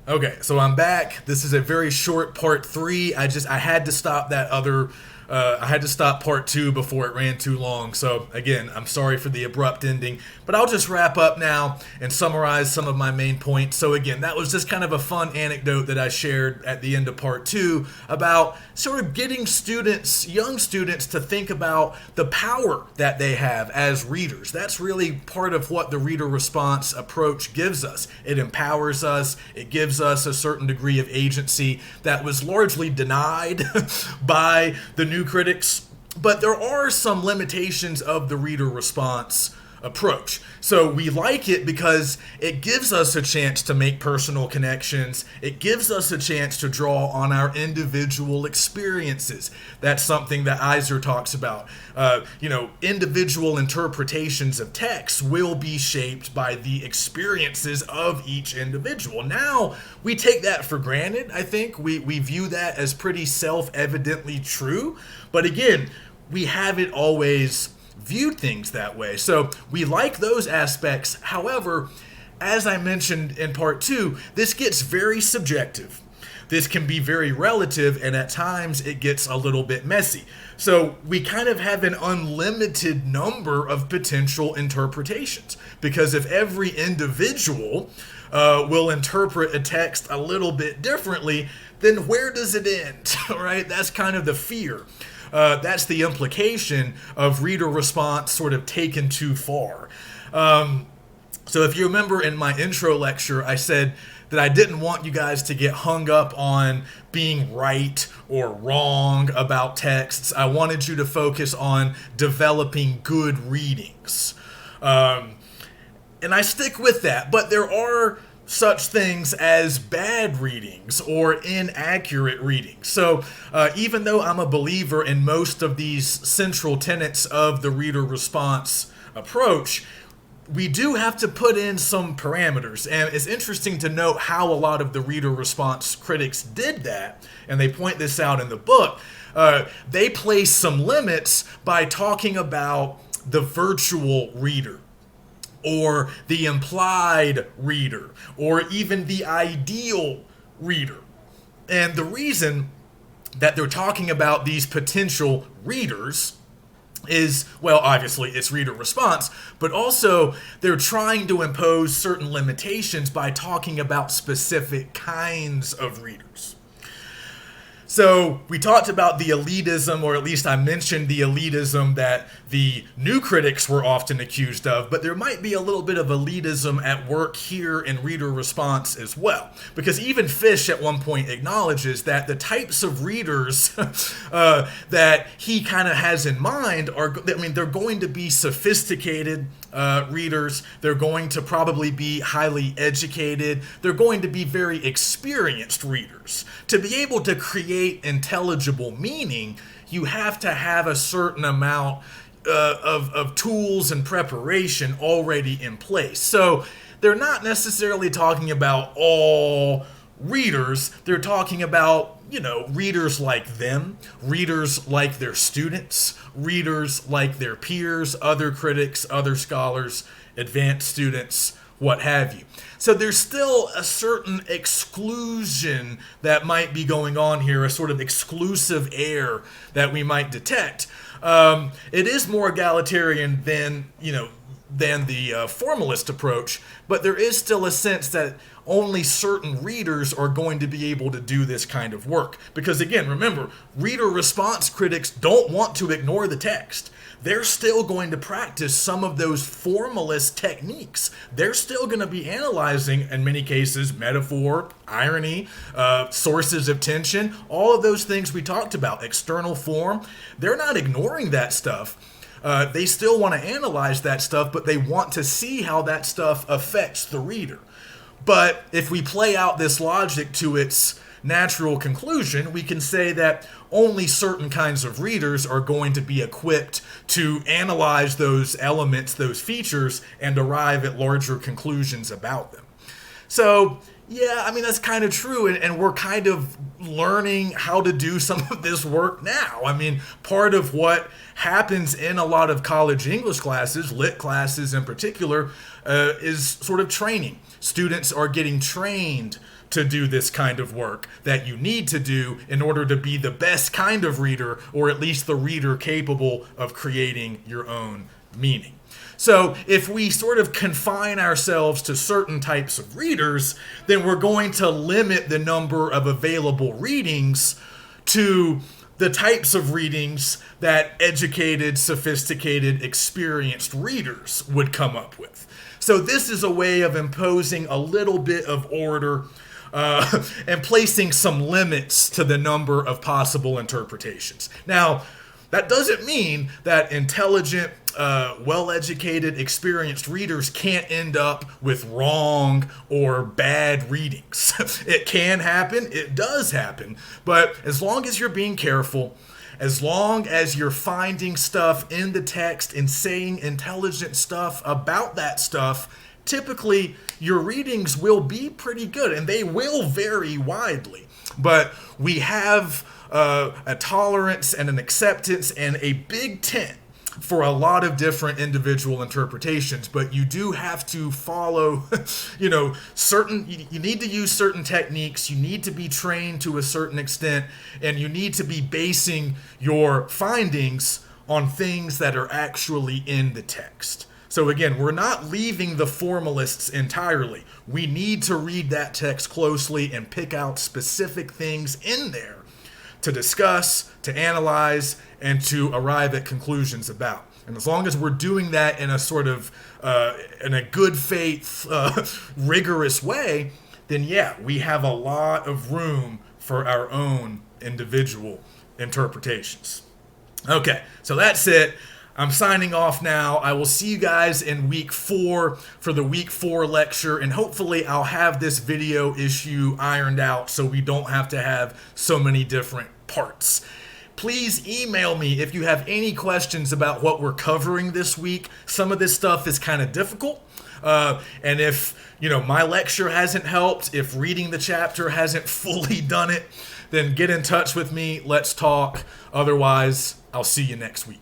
Okay, so I'm back. This is a very short part three. I had to stop that other. I had to stop part two before it ran too long. So again, I'm sorry for the abrupt ending, but I'll just wrap up now and summarize some of my main points. So again, that was just kind of a fun anecdote that I shared at the end of part two about sort of getting students, young students, to think about the power that they have as readers. That's really part of what the reader response approach gives us. It empowers us. It gives us a certain degree of agency that was largely denied by the new critics. But there are some limitations of the reader response approach. So we like it because it gives us a chance to make personal connections. It gives us a chance to draw on our individual experiences. That's something that Iser talks about. Individual interpretations of text will be shaped by the experiences of each individual. Now, we take that for granted, I think. We view that as pretty self-evidently true. But again, we haven't always viewed things that way. So we like those aspects. However, as I mentioned in part two, this gets very subjective. This can be very relative, and at times it gets a little bit messy. So we kind of have an unlimited number of potential interpretations, because if every individual will interpret a text a little bit differently, then where does it end, right? That's kind of the fear. That's the implication of reader response sort of taken too far. So if you remember in my intro lecture, I said that I didn't want you guys to get hung up on being right or wrong about texts. I wanted you to focus on developing good readings. And I stick with that, but there are such things as bad readings or inaccurate readings. So even though I'm a believer in most of these central tenets of the reader response approach, we do have to put in some parameters. And it's interesting to note how a lot of the reader response critics did that, and they point this out in the book. They place some limits by talking about the virtual reader, or the implied reader, or even the ideal reader. And the reason that they're talking about these potential readers is, well, obviously it's reader response, but also they're trying to impose certain limitations by talking about specific kinds of readers. So we talked about the elitism, or at least I mentioned the elitism that the new critics were often accused of, but there might be a little bit of elitism at work here in reader response as well. Because even Fish at one point acknowledges that the types of readers that he kind of has in mind they're going to be sophisticated readers. They're going to probably be highly educated. They're going to be very experienced readers. To be able to create intelligible meaning, you have to have a certain amount of tools and preparation already in place. So they're not necessarily talking about all readers. They're talking about, readers like them, readers like their students, readers like their peers, other critics, other scholars, advanced students, what have you. So there's still a certain exclusion that might be going on here, a sort of exclusive air that we might detect. It is more egalitarian than the formalist approach, but there is still a sense that only certain readers are going to be able to do this kind of work. Because again, remember, reader response critics don't want to ignore the text. They're still going to practice some of those formalist techniques. They're still going to be analyzing, in many cases, metaphor, irony, sources of tension, all of those things we talked about, external form. They're not ignoring that stuff. They still want to analyze that stuff, but they want to see how that stuff affects the reader. But if we play out this logic to its natural conclusion, we can say that only certain kinds of readers are going to be equipped to analyze those elements, those features, and arrive at larger conclusions about them. So, Yeah, I mean, that's kind of true. And we're kind of learning how to do some of this work now. I mean, part of what happens in a lot of college English classes, lit classes in particular, is sort of training. Students are getting trained to do this kind of work that you need to do in order to be the best kind of reader, or at least the reader capable of creating your own meaning. So if we sort of confine ourselves to certain types of readers, then we're going to limit the number of available readings to the types of readings that educated, sophisticated, experienced readers would come up with. So this is a way of imposing a little bit of order and placing some limits to the number of possible interpretations. Now, that doesn't mean that intelligent, well-educated, experienced readers can't end up with wrong or bad readings. It can happen, it does happen, but as long as you're being careful, as long as you're finding stuff in the text and saying intelligent stuff about that stuff, typically your readings will be pretty good, and they will vary widely. But we have a tolerance and an acceptance and a big tent for a lot of different individual interpretations, but you do have to follow, you need to use certain techniques, you need to be trained to a certain extent, and you need to be basing your findings on things that are actually in the text. So again, we're not leaving the formalists entirely. We need to read that text closely and pick out specific things in there to discuss, to analyze, and to arrive at conclusions about. And as long as we're doing that in a sort of, in a good faith, rigorous way, then yeah, we have a lot of room for our own individual interpretations. Okay, so that's it. I'm signing off now. I will see you guys in week 4 for the week 4 lecture, and hopefully I'll have this video issue ironed out so we don't have to have so many different parts. Please email me if you have any questions about what we're covering this week. Some of this stuff is kind of difficult. And if, my lecture hasn't helped, if reading the chapter hasn't fully done it, then get in touch with me. Let's talk. Otherwise, I'll see you next week.